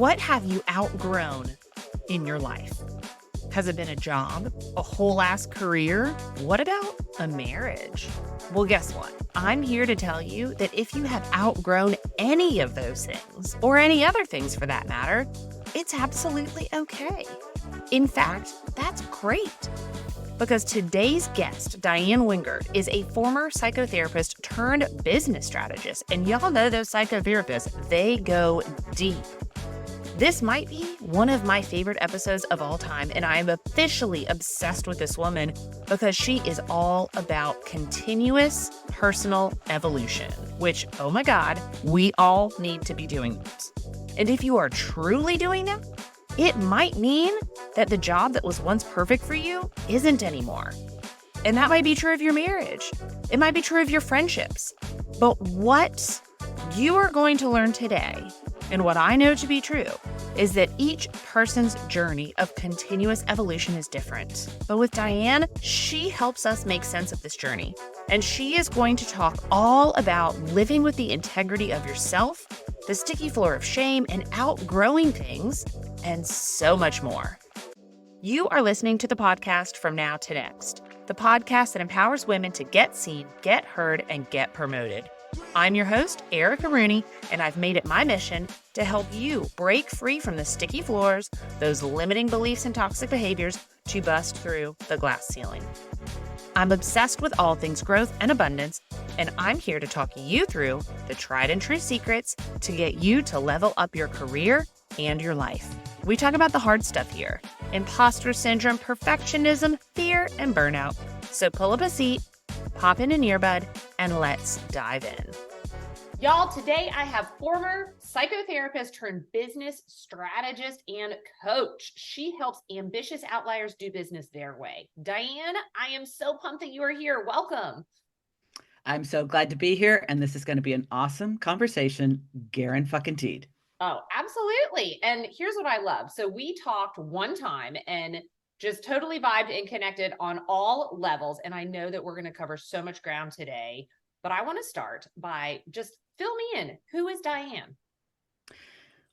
What have you outgrown in your life? Has it been a job, a whole ass career? What about a marriage? Well, guess what? I'm here to tell you that if you have outgrown any of those things, or any other things for that matter, it's absolutely okay. In fact, that's great. Because today's guest, Diann Wingert, is a former psychotherapist turned business strategist. And y'all know those psychotherapists, they go deep. This might be one of my favorite episodes of all time, and I am officially obsessed with this woman because she is all about continuous personal evolution, which, oh my God, we all need to be doing this. And if you are truly doing that, it might mean that the job that was once perfect for you isn't anymore. And that might be true of your marriage. It might be true of your friendships. But what you are going to learn today, and what I know to be true, is that each person's journey of continuous evolution is different. But with Diann, she helps us make sense of this journey. And she is going to talk all about living with the integrity of yourself, the sticky floor of shame, and outgrowing things, and so much more. You are listening to the podcast From Now to Next, the podcast that empowers women to get seen, get heard, and get promoted. I'm your host, Erica Rooney, and I've made it my mission to help you break free from the sticky floors, those limiting beliefs and toxic behaviors, to bust through the glass ceiling. I'm obsessed with all things growth and abundance, and I'm here to talk you through the tried and true secrets to get you to level up your career and your life. We talk about the hard stuff here: imposter syndrome, perfectionism, fear, and burnout. So pull up a seat, pop in an earbud, and let's dive in. Y'all, today I have former psychotherapist turned business strategist and coach. She helps ambitious outliers do business their way. Diann, I am so pumped that you are here. Welcome. I'm so glad to be here, and this is going to be an awesome conversation, guaranteed. Oh, absolutely. And here's what I love. So we talked one time and just totally vibed and connected on all levels. And I know that we're going to cover so much ground today, but I want to start by just fill me in. Who is Diann?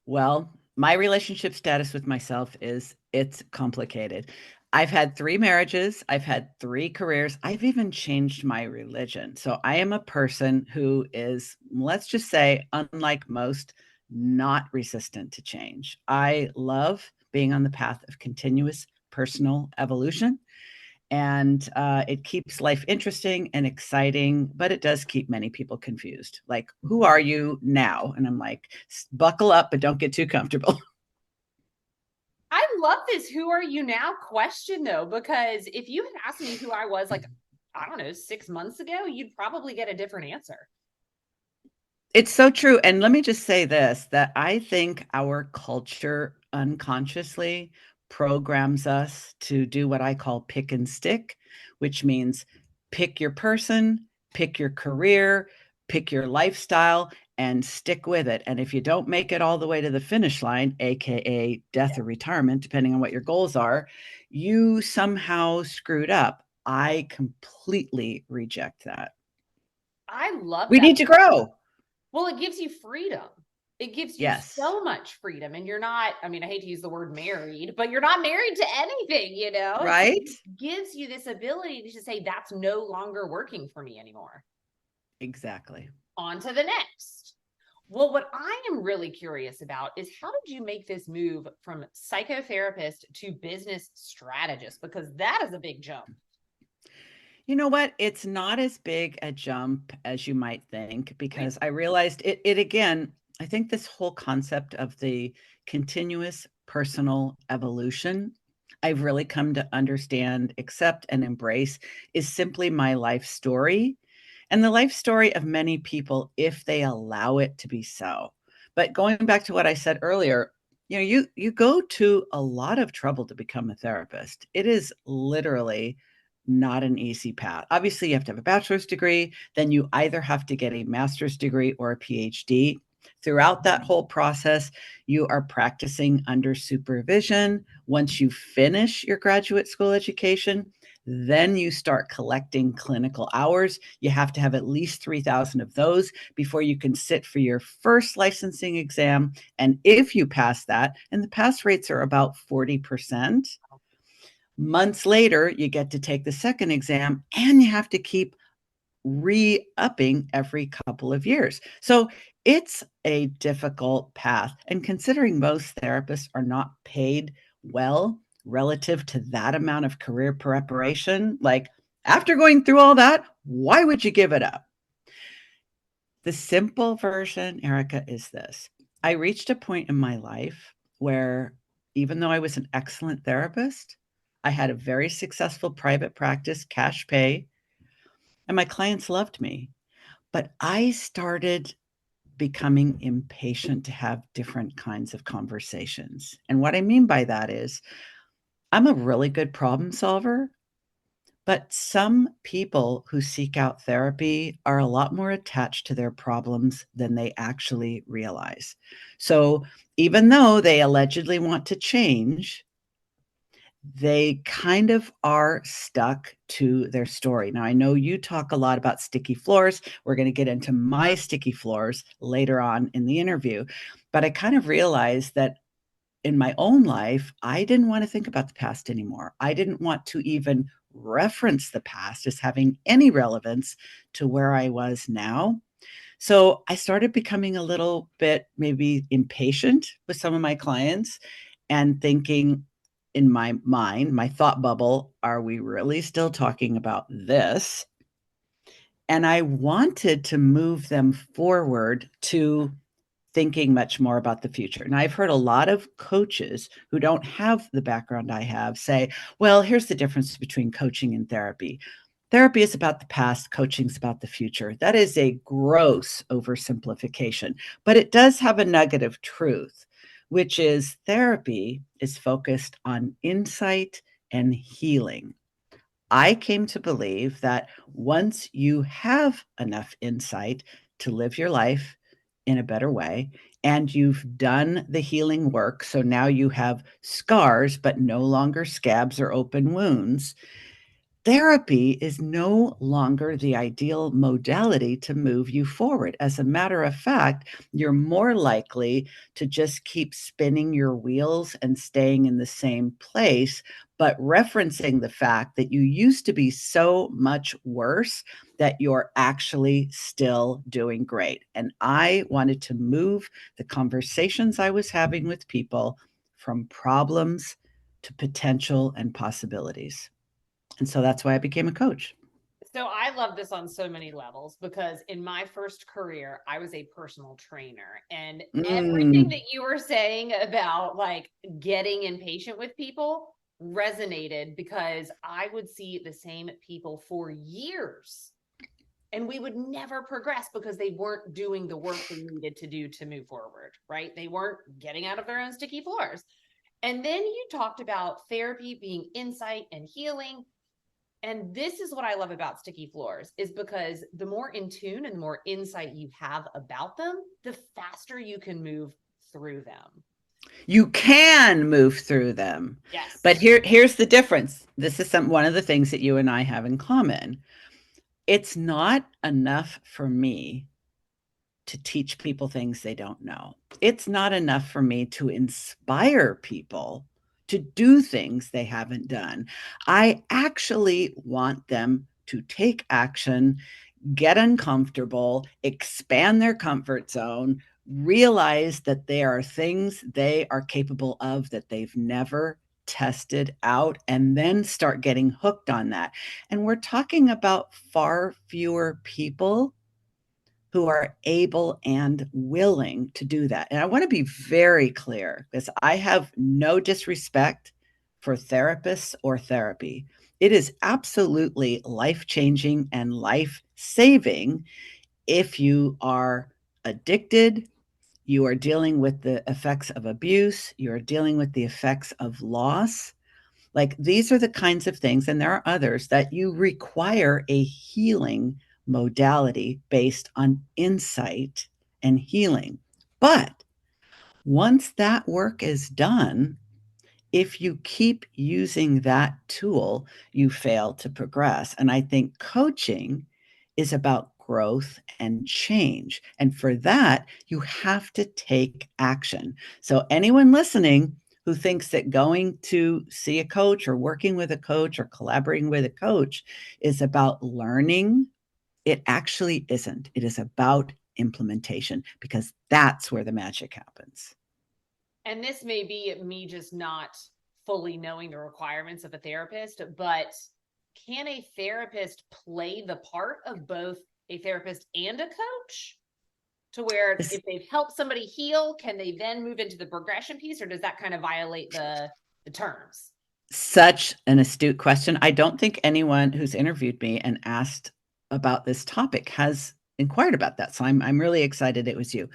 Well, my relationship status with myself is it's complicated. I've had 3 marriages. I've had 3 careers. I've even changed my religion. So I am a person who is, let's just say, unlike most, not resistant to change. I love being on the path of continuous personal evolution. And it keeps life interesting and exciting, but it does keep many people confused. Like, who are you now? And I'm like, buckle up, but don't get too comfortable. I love this "who are you now" question, though, because if you had asked me who I was, like, I don't know, 6 months ago, you'd probably get a different answer. It's so true. And let me just say this, that I think our culture unconsciously programs us to do what I call pick and stick, which means pick your person, pick your career, pick your lifestyle, and stick with it. And if you don't make it all the way to the finish line, AKA death or retirement, depending on what your goals are, you somehow screwed up. I completely reject that. I love that. We need to grow. Well, it gives you freedom. It gives you so much freedom. And you're not, I mean, I hate to use the word married, but you're not married to anything, you know? Right? It gives you this ability to say, that's no longer working for me anymore. Exactly. On to the next. Well, what I am really curious about is, how did you make this move from psychotherapist to business strategist? Because that is a big jump. You know what? It's not as big a jump as you might think, because I realized it again. I think this whole concept of the continuous personal evolution, I've really come to understand, accept, and embrace is simply my life story, and the life story of many people if they allow it to be so. But going back to what I said earlier, you go to a lot of trouble to become a therapist. It is literally not an easy path. Obviously, you have to have a bachelor's degree, then you either have to get a master's degree or a PhD. Throughout that whole process, you are practicing under supervision. Once you finish your graduate school education, Then you start collecting clinical hours. You have to have at least 3,000 of those before you can sit for your first licensing exam. And if you pass that, and the pass rates are about 40%, months later, you get to take the second exam and you have to keep re-upping every couple of years. So it's a difficult path. And considering most therapists are not paid well relative to that amount of career preparation, like after going through all that, why would you give it up? The simple version, Erica, is this. I reached a point in my life where even though I was an excellent therapist, I had a very successful private practice, cash pay, and my clients loved me. But I started becoming impatient to have different kinds of conversations. And what I mean by that is I'm a really good problem solver, but some people who seek out therapy are a lot more attached to their problems than they actually realize. So even though they allegedly want to change, they kind of are stuck to their story. Now, I know you talk a lot about sticky floors. We're going to get into my sticky floors later on in the interview. But I kind of realized that in my own life, I didn't want to think about the past anymore. I didn't want to even reference the past as having any relevance to where I was now. So I started becoming a little bit maybe impatient with some of my clients and thinking in my mind, my thought bubble, are we really still talking about this? And I wanted to move them forward to thinking much more about the future. And I've heard a lot of coaches who don't have the background I have say, well, here's the difference between coaching and therapy. Therapy is about the past, coaching is about the future. That is a gross oversimplification, but it does have a nugget of truth, which is therapy is focused on insight and healing. I came to believe that once you have enough insight to live your life in a better way, and you've done the healing work, so now you have scars, but no longer scabs or open wounds, therapy is no longer the ideal modality to move you forward. As a matter of fact, you're more likely to just keep spinning your wheels and staying in the same place, but referencing the fact that you used to be so much worse that you're actually still doing great. And I wanted to move the conversations I was having with people from problems to potential and possibilities. And so that's why I became a coach. So I love this on so many levels because in my first career, I was a personal trainer, and everything that you were saying about like getting impatient with people resonated because I would see the same people for years and we would never progress because they weren't doing the work they needed to do to move forward, right? They weren't getting out of their own sticky floors. And then you talked about therapy being insight and healing. And this is what I love about sticky floors is because the more in tune and the more insight you have about them, the faster you can move through them. You can move through them. Yes. But here's the difference. This is one of the things that you and I have in common. It's not enough for me to teach people things they don't know. It's not enough for me to inspire people to do things they haven't done. I actually want them to take action, get uncomfortable, expand their comfort zone, realize that there are things they are capable of that they've never tested out, and then start getting hooked on that. And we're talking about far fewer people who are able and willing to do that. And I want to be very clear because I have no disrespect for therapists or therapy. It is absolutely life changing and life saving if you are addicted, you are dealing with the effects of abuse, you are dealing with the effects of loss. Like these are the kinds of things, and there are others that you require a healing modality based on insight and healing. But once that work is done, if you keep using that tool, you fail to progress. And I think coaching is about growth and change. And for that, you have to take action. So, anyone listening who thinks that going to see a coach or working with a coach or collaborating with a coach is about learning, it actually isn't. It is about implementation, because that's where the magic happens. And this may be me just not fully knowing the requirements of a therapist, but can a therapist play the part of both a therapist and a coach? To where if they've helped somebody heal, can they then move into the progression piece, or does that kind of violate the terms? Such an astute question. I don't think anyone who's interviewed me and asked about this topic has inquired about that. So I'm really excited it was you.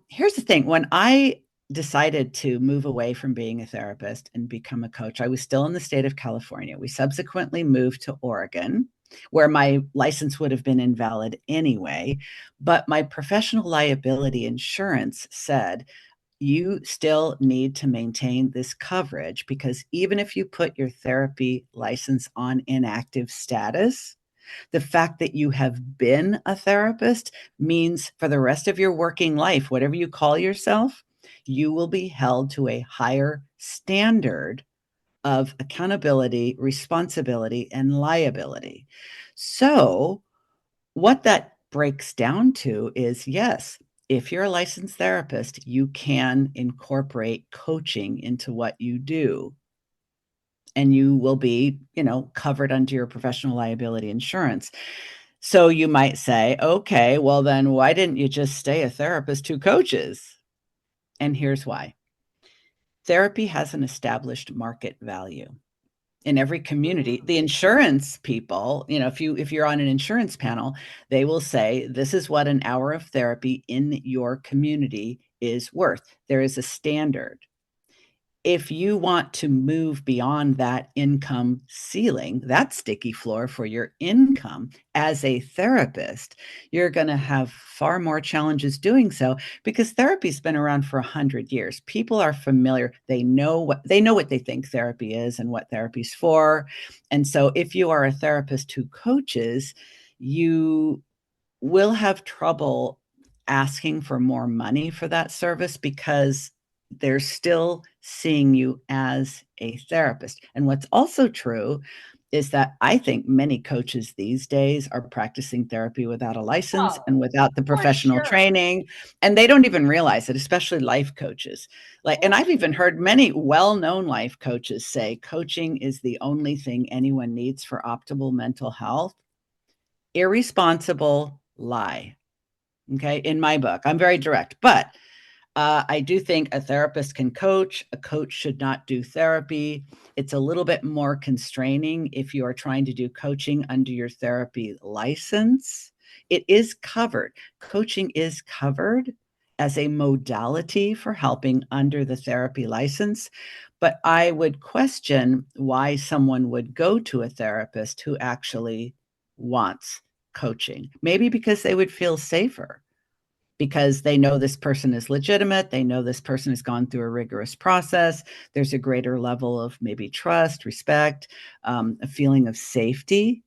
Here's the thing. When I decided to move away from being a therapist and become a coach, I was still in the state of California. We subsequently moved to Oregon, where my license would have been invalid anyway. But my professional liability insurance said, you still need to maintain this coverage, because even if you put your therapy license on inactive status, the fact that you have been a therapist means for the rest of your working life, whatever you call yourself, you will be held to a higher standard of accountability, responsibility, and liability. So, what that breaks down to is, yes, if you're a licensed therapist, you can incorporate coaching into what you do, and you will be, covered under your professional liability insurance. So you might say, okay, well, then why didn't you just stay a therapist who coaches? And here's why. Therapy has an established market value in every community. The insurance people, if you're on an insurance panel, they will say, this is what an hour of therapy in your community is worth. There is a standard. If you want to move beyond that income ceiling, that sticky floor for your income as a therapist, you're going to have far more challenges doing so, because therapy's been around for 100 years. People are familiar. They know what they think therapy is and what therapy's for. And so if you are a therapist who coaches, you will have trouble asking for more money for that service, because they're still seeing you as a therapist. And what's also true is that I think many coaches these days are practicing therapy without a license and without the professional training, and they don't even realize it, especially life coaches. And I've even heard many well-known life coaches say coaching is the only thing anyone needs for optimal mental health. Irresponsible lie. Okay. In my book, I'm very direct, but I do think a therapist can coach. A coach should not do therapy. It's a little bit more constraining if you are trying to do coaching under your therapy license. It is covered. Coaching is covered as a modality for helping under the therapy license. But I would question why someone would go to a therapist who actually wants coaching. Maybe because they would feel safer, because they know this person is legitimate. They know this person has gone through a rigorous process. There's a greater level of maybe trust, respect, a feeling of safety.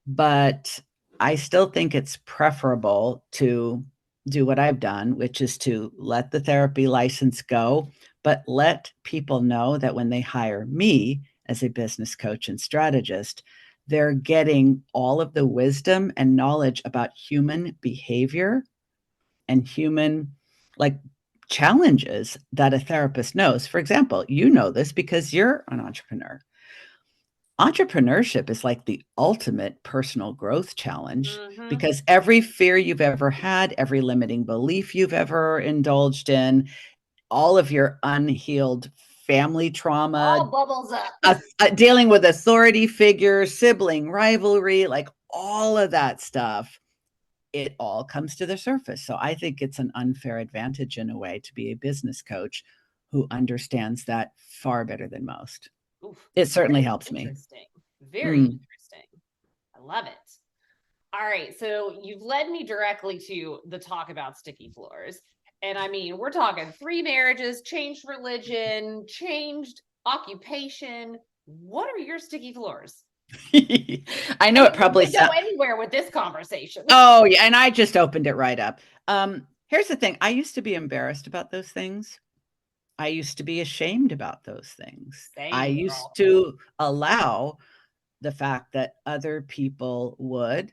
But I still think it's preferable to do what I've done, which is to let the therapy license go, but let people know that when they hire me as a business coach and strategist, they're getting all of the wisdom and knowledge about human behavior and human, like, challenges that a therapist knows. For example, you know this because you're an entrepreneur. Entrepreneurship is like the ultimate personal growth challenge, because every fear you've ever had, every limiting belief you've ever indulged in, all of your unhealed family trauma, all bubbles up. Dealing with authority figures, sibling rivalry, like all of that stuff, it all comes to the surface. So I think it's an unfair advantage in a way to be a business coach who understands that far better than most. Oof, it certainly helps me. Very interesting. I love it. All right. So you've led me directly to the talk about sticky floors. And I mean, we're talking 3 marriages, changed religion, changed occupation. What are your sticky floors? I know it probably you could go anywhere with this conversation. Oh, yeah, and I just opened it right up. Here's the thing. I used to be embarrassed about those things. I used to be ashamed about those things. I Same, used girl. to allow the fact that other people would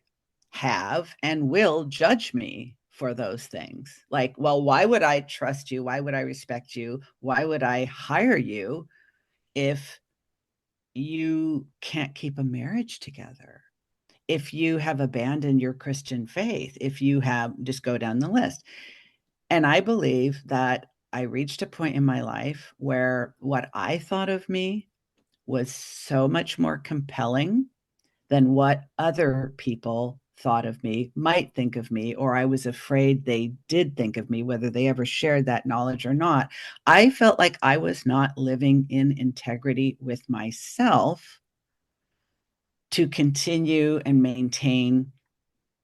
have and will judge me for those things. Like, well, why would I trust you? Why would I respect you? Why would I hire you if you can't keep a marriage together? If you have abandoned your Christian faith, if you have, just go down the list. And I believe that I reached a point in my life where what I thought of me was so much more compelling than what other people thought of me, might think of me, or I was afraid they did think of me, whether they ever shared that knowledge or not. I felt like I was not living in integrity with myself to continue and maintain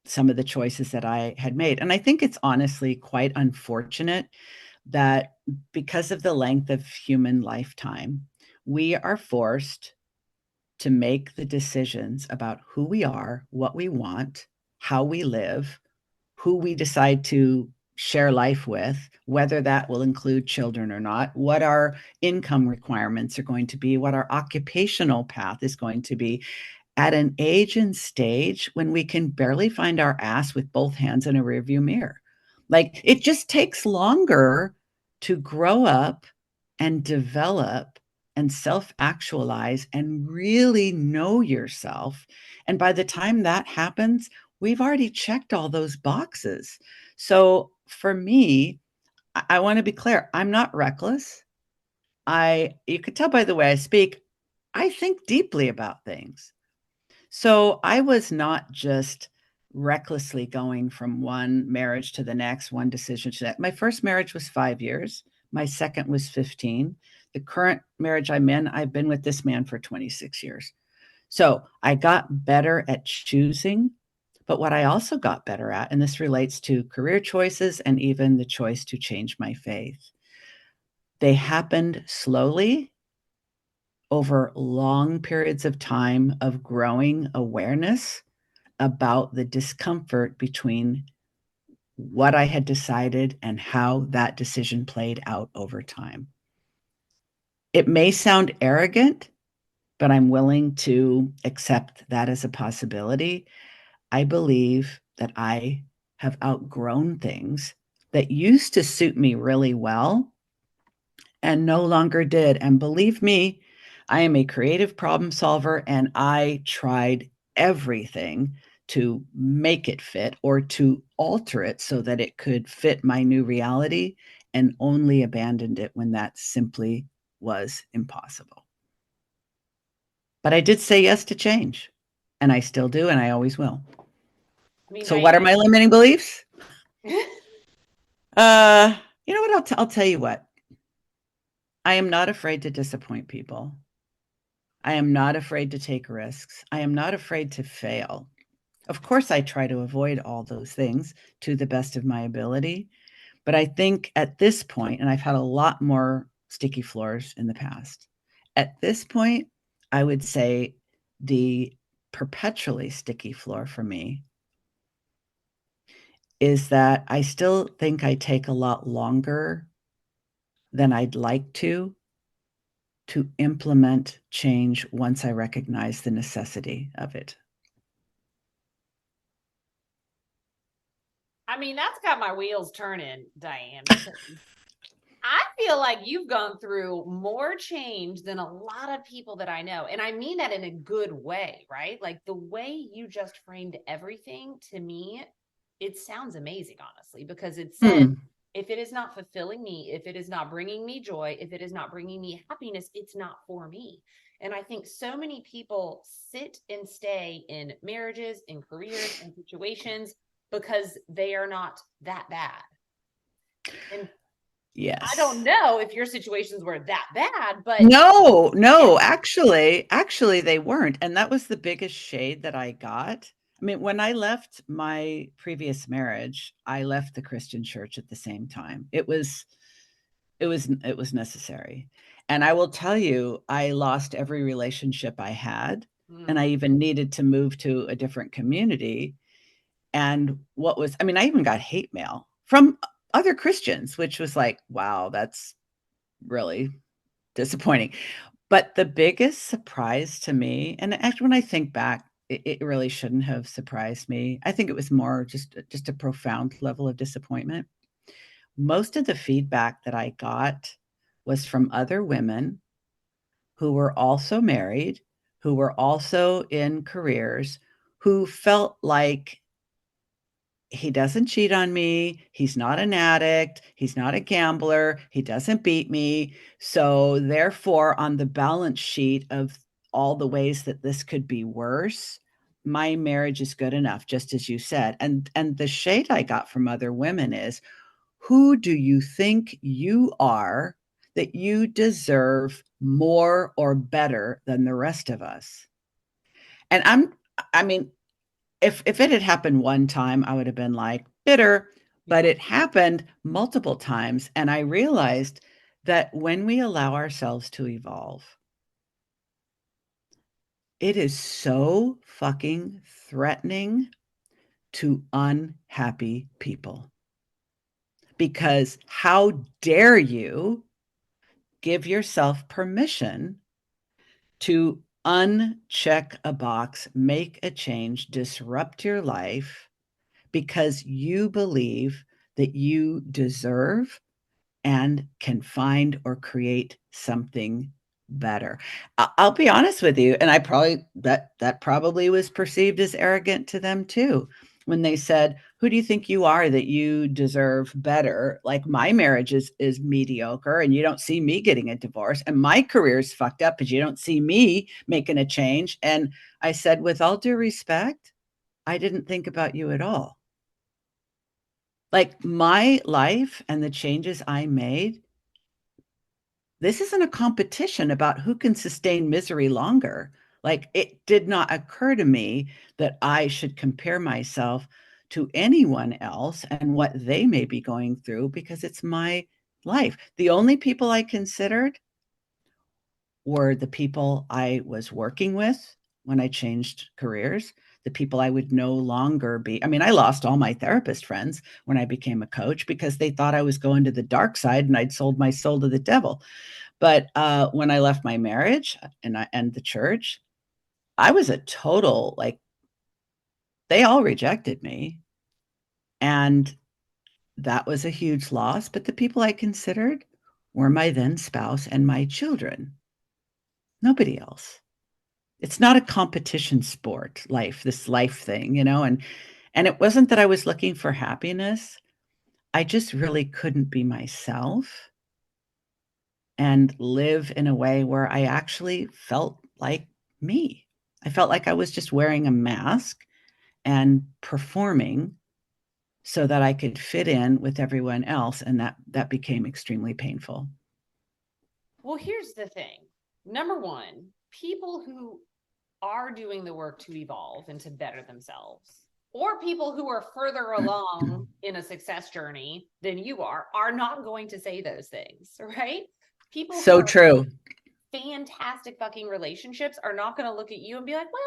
some of the choices that I had made. And I think it's honestly quite unfortunate that because of the length of human lifetime, we are forced to make the decisions about who we are, what we want, how we live, who we decide to share life with, whether that will include children or not, what our income requirements are going to be, what our occupational path is going to be, at an age and stage when we can barely find our ass with both hands in a rearview mirror. Like, it just takes longer to grow up and develop and self-actualize and really know yourself. And by the time that happens, we've already checked all those boxes. So for me, I want to be clear, I'm not reckless. You could tell by the way I speak, I think deeply about things. So I was not just recklessly going from one marriage to the next, one decision to that. My first marriage was 5 years. My second was 15. The current marriage I'm in, I've been with this man for 26 years. So I got better at choosing. But what I also got better at, and this relates to career choices and even the choice to change my faith, they happened slowly over long periods of time of growing awareness about the discomfort between what I had decided and how that decision played out over time. It may sound arrogant, but I'm willing to accept that as a possibility. I believe that I have outgrown things that used to suit me really well and no longer did. And believe me, I am a creative problem solver and I tried everything to make it fit or to alter it so that it could fit my new reality, and only abandoned it when that simply was impossible. But I did say yes to change, and I still do, and I always will. I mean, So what are my limiting beliefs? You know what? I'll tell you what. I am not afraid to disappoint people. I am not afraid to take risks. I am not afraid to fail. Of course, I try to avoid all those things to the best of my ability. But I think at this point, and I've had a lot more sticky floors in the past, at this point, I would say the perpetually sticky floor for me is that I still think I take a lot longer than I'd like to implement change once I recognize the necessity of it. I mean, that's got my wheels turning, Diann, because I feel like you've gone through more change than a lot of people that I know. And I mean that in a good way, right? Like the way you just framed everything to me, it sounds amazing, honestly, because it said, if it is not fulfilling me, if it is not bringing me joy, if it is not bringing me happiness, it's not for me. And I think so many people sit and stay in marriages, in careers, in situations because they are not that bad. And yes, I don't know if your situations were that bad, but no, actually they weren't. And that was the biggest shade that I got. I mean, when I left my previous marriage, I left the Christian church at the same time. It was necessary. And I will tell you, I lost every relationship I had, and I even needed to move to a different community. And I even got hate mail from other Christians, which was like, wow, that's really disappointing. But the biggest surprise to me, and actually when I think back, it really shouldn't have surprised me. I think it was more just a profound level of disappointment. Most of the feedback that I got was from other women who were also married, who were also in careers, who felt like he doesn't cheat on me. He's not an addict. He's not a gambler. He doesn't beat me. So, therefore, on the balance sheet of all the ways that this could be worse, my marriage is good enough, just as you said. And the shade I got from other women is, who do you think you are that you deserve more or better than the rest of us? And I mean, if it had happened one time, I would have been like bitter, but it happened multiple times. And I realized that when we allow ourselves to evolve, it is so fucking threatening to unhappy people. Because how dare you give yourself permission to uncheck a box, make a change, disrupt your life because you believe that you deserve and can find or create something better. I'll be honest with you, and I probably that probably was perceived as arrogant to them too when they said, "Who do you think you are that you deserve better? Like my marriage is mediocre, and you don't see me getting a divorce, and my career's fucked up, but you don't see me making a change." And I said, with all due respect, I didn't think about you at all. Like my life and the changes I made, this isn't a competition about who can sustain misery longer. Like it did not occur to me that I should compare myself to anyone else and what they may be going through because it's my life. The only people I considered were the people I was working with when I changed careers, the people I would no longer be. I mean, I lost all my therapist friends when I became a coach because they thought I was going to the dark side and I'd sold my soul to the devil. But when I left my marriage and the church, I was a total like they all rejected me, and that was a huge loss. But the people I considered were my then spouse and my children. Nobody else. It's not a competition sport, this life thing, and it wasn't that I was looking for happiness. I just really couldn't be myself and live in a way where I actually felt like me. I felt like I was just wearing a mask and performing so that I could fit in with everyone else, and that became extremely painful. Well, here's the thing. Number one, people who are doing the work to evolve and to better themselves, or people who are further along in a success journey than you are not going to say those things, right? People So true. Fantastic fucking relationships are not going to look at you and be like, well,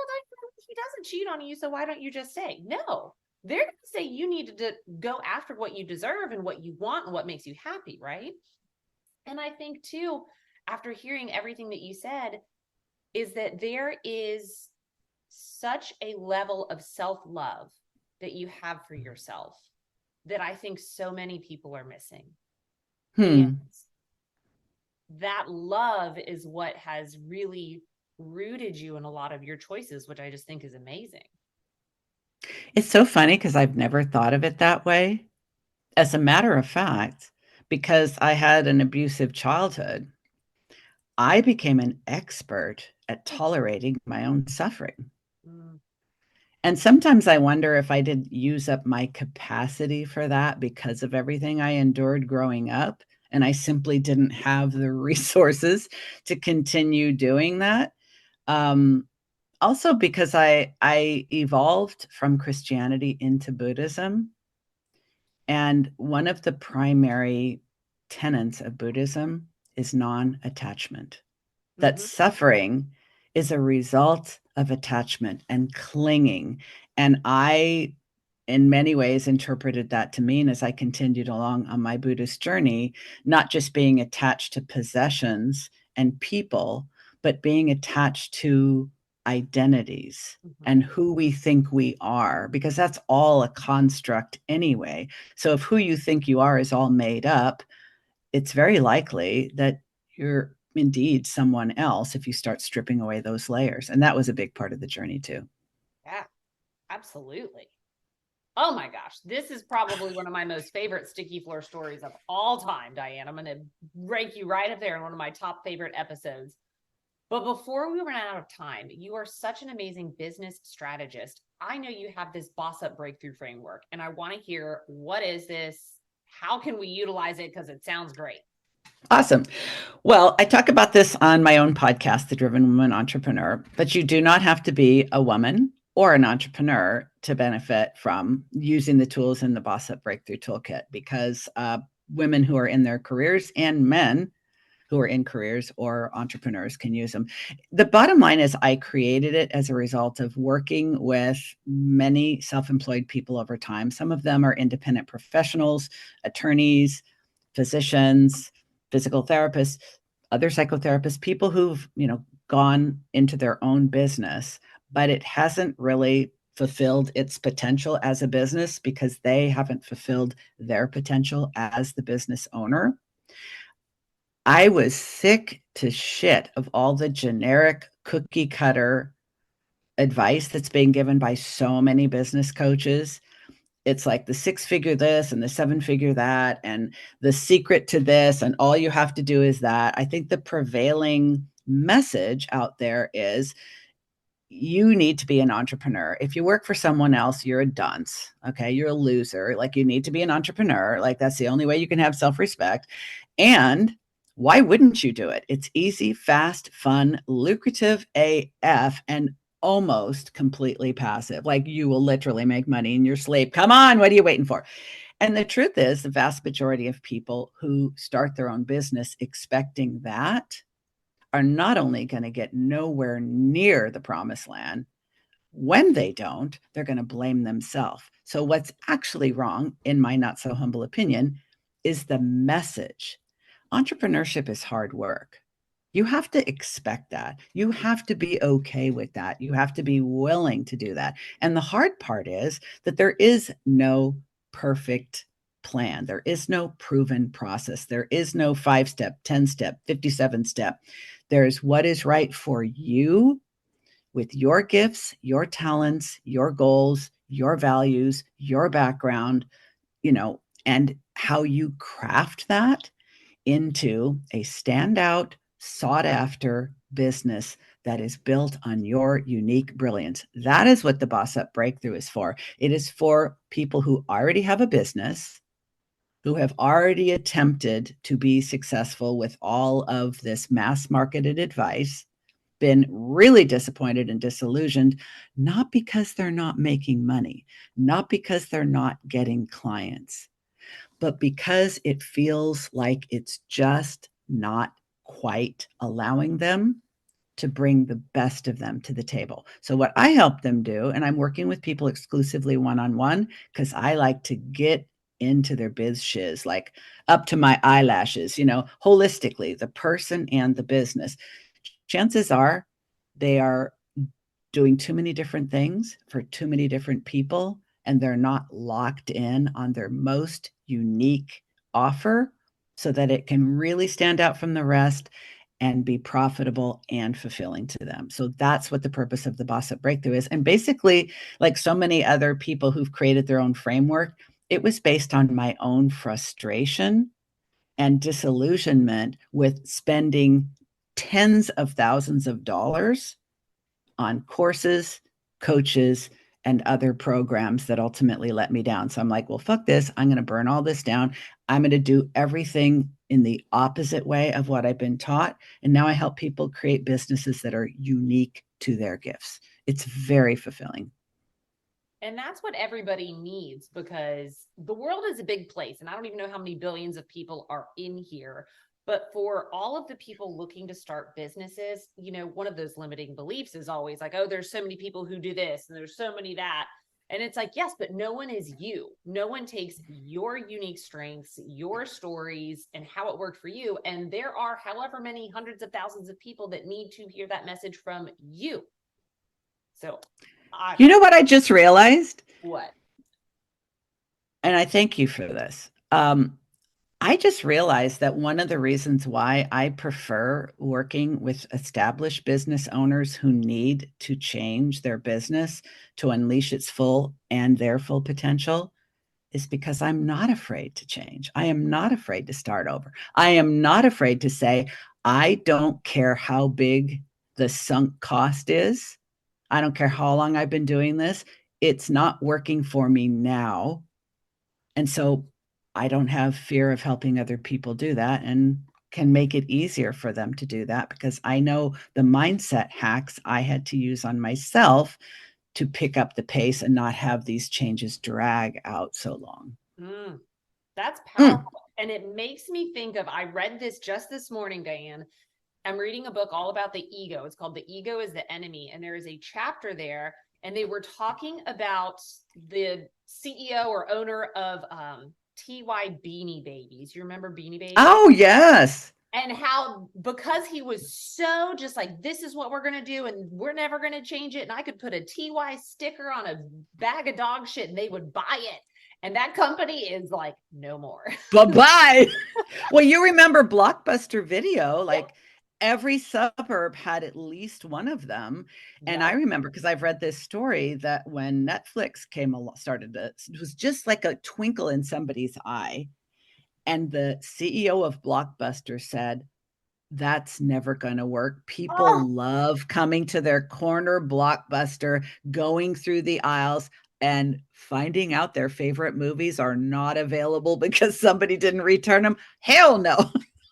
he doesn't cheat on you, so why don't you just stay? No, they're going to say you need to go after what you deserve and what you want and what makes you happy, right? And I think too, after hearing everything that you said, is that there is such a level of self-love that you have for yourself that I think so many people are missing. And that love is what has really rooted you in a lot of your choices, which I just think is amazing. It's so funny because I've never thought of it that way. As a matter of fact, because I had an abusive childhood, I became an expert at tolerating my own suffering. And sometimes I wonder if I did use up my capacity for that because of everything I endured growing up, and I simply didn't have the resources to continue doing that. also because I evolved from Christianity into Buddhism. And one of the primary tenets of Buddhism is non-attachment. That suffering is a result of attachment and clinging. And I, in many ways, interpreted that to mean, as I continued along on my Buddhist journey, not just being attached to possessions and people, but being attached to identities and who we think we are, because that's all a construct anyway. So if who you think you are is all made up, it's very likely that you're indeed someone else if you start stripping away those layers. And that was a big part of the journey too. Yeah, absolutely. Oh my gosh, this is probably one of my most favorite sticky floor stories of all time, Diann. I'm going to rank you right up there in one of my top favorite episodes. But before we run out of time, you are such an amazing business strategist. I know you have this boss up breakthrough framework, and I want to hear, what is this? How can we utilize it? Because it sounds great. Awesome. Well, I talk about this on my own podcast, The Driven Woman Entrepreneur, but you do not have to be a woman or an entrepreneur to benefit from using the tools in the Boss Up Breakthrough Toolkit, because women who are in their careers and men who are in careers or entrepreneurs can use them. The bottom line is I created it as a result of working with many self-employed people over time. Some of them are independent professionals, attorneys, physicians, physical therapists, other psychotherapists, people who've, gone into their own business, but it hasn't really fulfilled its potential as a business because they haven't fulfilled their potential as the business owner. I was sick to shit of all the generic cookie cutter advice that's being given by so many business coaches. It's like the 6-figure this and the 7-figure that, and the secret to this, and all you have to do is that. I think the prevailing message out there is you need to be an entrepreneur. If you work for someone else, you're a dunce. Okay. You're a loser. Like, you need to be an entrepreneur. Like, that's the only way you can have self-respect. And why wouldn't you do it? It's easy, fast, fun, lucrative AF, and almost completely passive. Like, you will literally make money in your sleep. Come on, what are you waiting for? And the truth is, the vast majority of people who start their own business expecting that are not only going to get nowhere near the promised land. When they don't, they're going to blame themselves. So what's actually wrong, in my not so humble opinion, is the message. Entrepreneurship is hard work. You have to expect that. You have to be okay with that. You have to be willing to do that. And the hard part is that there is no perfect plan. There is no proven process. There is no 5-step, 10-step, 57-step. There's what is right for you with your gifts, your talents, your goals, your values, your background, and how you craft that into a standout, sought after business that is built on your unique brilliance. That is what the Boss Up Breakthrough is for. It is for people who already have a business, who have already attempted to be successful with all of this mass marketed advice, been really disappointed and disillusioned, not because they're not making money, not because they're not getting clients, but because it feels like it's just not quite allowing them to bring the best of them to the table. So what I help them do, and I'm working with people exclusively one-on-one, because I like to get into their biz shiz, like up to my eyelashes, holistically, the person and the business. Chances are they are doing too many different things for too many different people, and they're not locked in on their most unique offer so that it can really stand out from the rest and be profitable and fulfilling to them. So that's what the purpose of the Boss Up Breakthrough is. And basically, like so many other people who've created their own framework, it was based on my own frustration and disillusionment with spending tens of thousands of dollars on courses, coaches, and other programs that ultimately let me down. So I'm like, well, fuck this. I'm going to burn all this down. I'm going to do everything in the opposite way of what I've been taught. And now I help people create businesses that are unique to their gifts. It's very fulfilling. And that's what everybody needs, because the world is a big place. And I don't even know how many billions of people are in here. But for all of the people looking to start businesses, one of those limiting beliefs is always like, oh, there's so many people who do this and there's so many that. And it's like, yes, but no one is you. No one takes your unique strengths, your stories, and how it worked for you. And there are however many hundreds of thousands of people that need to hear that message from you. So you know what I just realized? What? And I thank you for this. I just realized that one of the reasons why I prefer working with established business owners who need to change their business to unleash its full and their full potential is because I'm not afraid to change. I am not afraid to start over. I am not afraid to say, I don't care how big the sunk cost is. I don't care how long I've been doing this. It's not working for me now. And so I don't have fear of helping other people do that, and can make it easier for them to do that, because I know the mindset hacks I had to use on myself to pick up the pace and not have these changes drag out so long. That's powerful. And it makes me think of, I read this just this morning, Diann. I'm reading a book all about the ego. It's called The Ego is the Enemy. And there is a chapter there, and they were talking about the CEO or owner of TY Beanie Babies. You remember Beanie Babies? Oh, yes. And how, because he was so just like, this is what we're going to do and we're never going to change it. And I could put a TY sticker on a bag of dog shit and they would buy it. And that company is like, no more. Bye-bye. Well, you remember Blockbuster Video, like every suburb had at least one of them. And I remember, because I've read this story, that when Netflix came along, it was just like a twinkle in somebody's eye. And the CEO of Blockbuster said, that's never going to work. People love coming to their corner Blockbuster, going through the aisles and finding out their favorite movies are not available because somebody didn't return them. Hell no.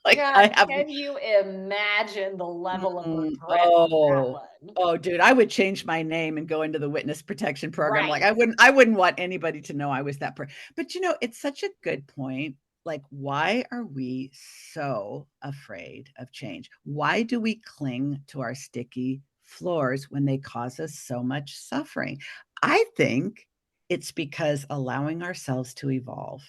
Can you imagine the level of regret on that one? Oh, dude, I would change my name and go into the witness protection program. Right. Like I wouldn't want anybody to know I was that person. But it's such a good point. Like, why are we so afraid of change? Why do we cling to our sticky floors when they cause us so much suffering? I think it's because allowing ourselves to evolve,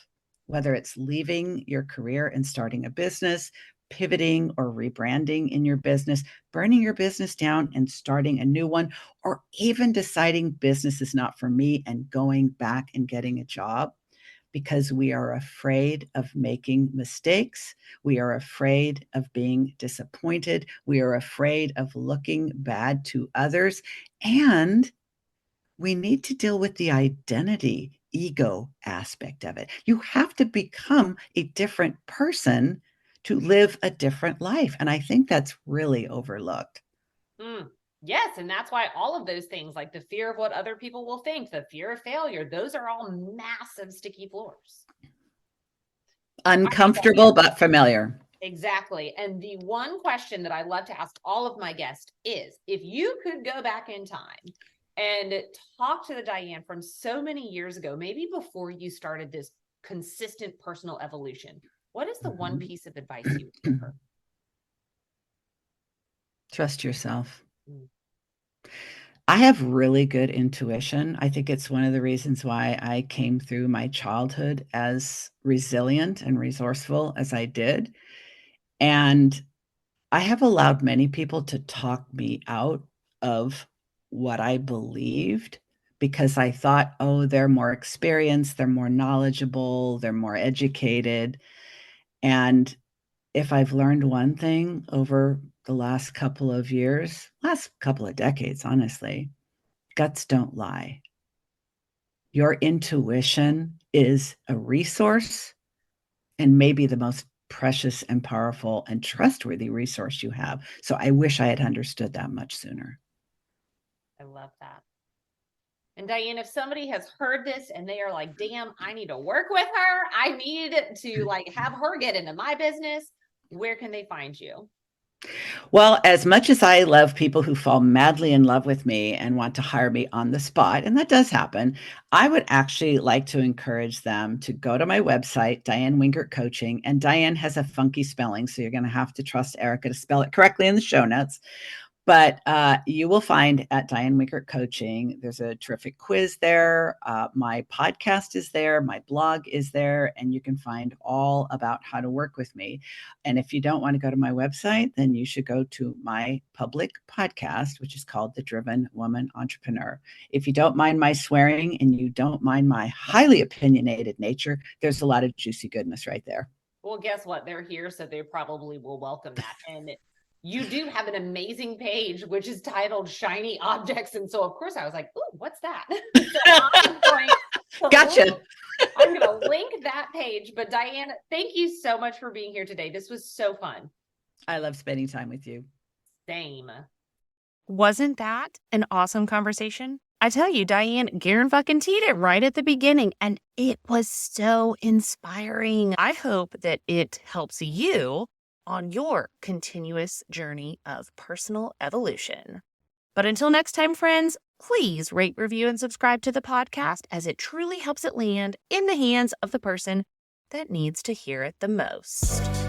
whether it's leaving your career and starting a business, pivoting or rebranding in your business, burning your business down and starting a new one, or even deciding business is not for me and going back and getting a job, because we are afraid of making mistakes. We are afraid of being disappointed. We are afraid of looking bad to others. And we need to deal with the identity ego aspect of it. You have to become a different person to live a different life. And I think that's really overlooked. Yes. And that's why all of those things, like the fear of what other people will think, the fear of failure, those are all massive sticky floors. Uncomfortable, but familiar. Exactly. And the one question that I love to ask all of my guests is, if you could go back in time and talk to the Diann from so many years ago, maybe before you started this consistent personal evolution, what is the one piece of advice you would give her? Trust yourself. I have really good intuition. I think it's one of the reasons why I came through my childhood as resilient and resourceful as I did. And I have allowed many people to talk me out of what I believed, because I thought, oh, they're more experienced, they're more knowledgeable, they're more educated. And if I've learned one thing over the last couple of years, last couple of decades, honestly, guts don't lie. Your intuition is a resource, and maybe the most precious and powerful and trustworthy resource you have. So I wish I had understood that much sooner. I love that. And Diann, if somebody has heard this and they are like, damn, I need to work with her, I need to like have her get into my business, where can they find you? Well, as much as I love people who fall madly in love with me and want to hire me on the spot, and that does happen, I would actually like to encourage them to go to my website, Diann Wingert Coaching. And Diann has a funky spelling, so you're going to have to trust Erica to spell it correctly in the show notes. But you will find at Diann Wingert Coaching, there's a terrific quiz there. My podcast is there. My blog is there. And you can find all about how to work with me. And if you don't want to go to my website, then you should go to my public podcast, which is called The Driven Woman Entrepreneur. If you don't mind my swearing and you don't mind my highly opinionated nature, there's a lot of juicy goodness right there. Well, guess what? They're here, so they probably will welcome that. And you do have an amazing page, which is titled Shiny Objects. And so, of course, I was like, ooh, what's that? Gotcha. I'm going to link that page. But Diann, thank you so much for being here today. This was so fun. I love spending time with you. Same. Wasn't that an awesome conversation? I tell you, Diann guaranteed it right at the beginning, and it was so inspiring. I hope that it helps you on your continuous journey of personal evolution. But until next time, friends, please rate, review, and subscribe to the podcast, as it truly helps it land in the hands of the person that needs to hear it the most.